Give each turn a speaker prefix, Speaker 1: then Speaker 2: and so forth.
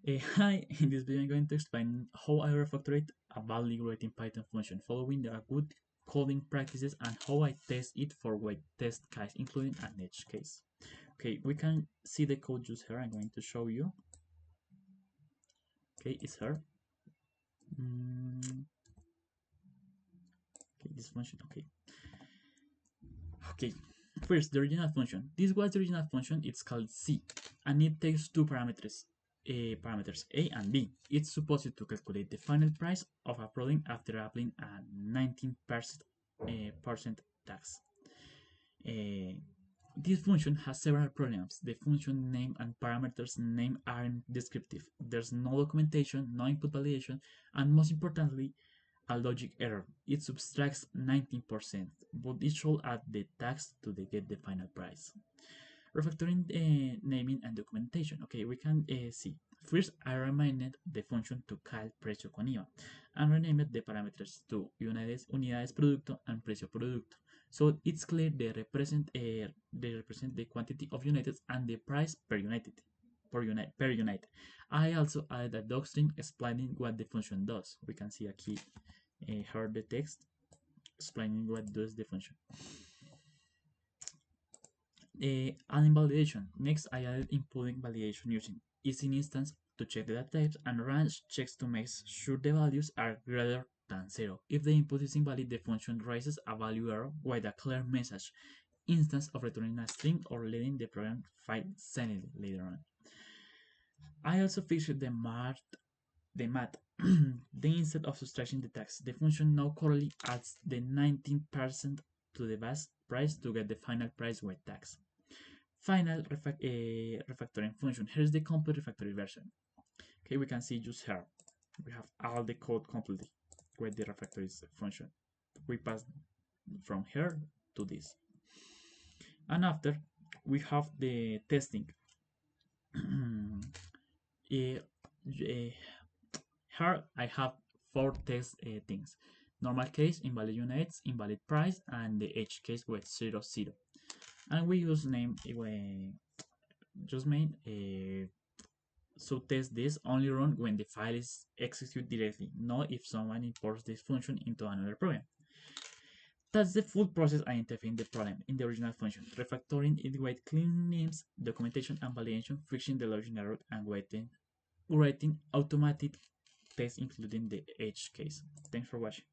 Speaker 1: Hi, in this video I'm going to explain how I refactorate a badly written Python function following the good coding practices and how I test it for white test case, including an edge case. Okay, we can see the code just here. I'm going to show you. Okay, it's here. Okay, this function. Okay. First, the original function. This was the original function. It's called C, and it takes two parameters A and B. It's supposed to calculate the final price of a product after applying a 19% tax. This function has several problems. The function name and parameters name aren't descriptive. There's no documentation, no input validation, and most importantly, a logic error. It subtracts 19%, but it should add the tax to get the final price. Refactoring naming and documentation. Okay, we can see. First, I reminded the function to call precio con IVA and renamed the parameters to unidades producto and precio producto. So it's clear they represent the quantity of units and the price per unit. Per unit. I also added a docstring explaining what the function does. We can see aquí here the text explaining what does the function. Adding validation. Next, I added inputting validation using isinstance to check the data types and range checks to make sure the values are greater than 0. If the input is invalid, the function raises a value error with a clear message instance of returning a string or letting the program file send it later on. I also fixed the math. Then instead of subtracting the tax, the function now currently adds the 19% to the base price to get the final price with tax. Final refactoring function. Here's the complete refactoring version. Okay, we can see just here. We have all the code completely with the refactoring function. We pass from here to this. And after, we have the testing. Here I have 4 test things. Normal case, invalid units, invalid price, and the edge case with 0, 0. And we use name just main so test this only run when the file is executed directly, not if someone imports this function into another program. That's the full process identifying the problem in the original function, refactoring it with clean names, documentation, and validation, fixing the logic error, and writing automatic tests including the edge case. Thanks for watching.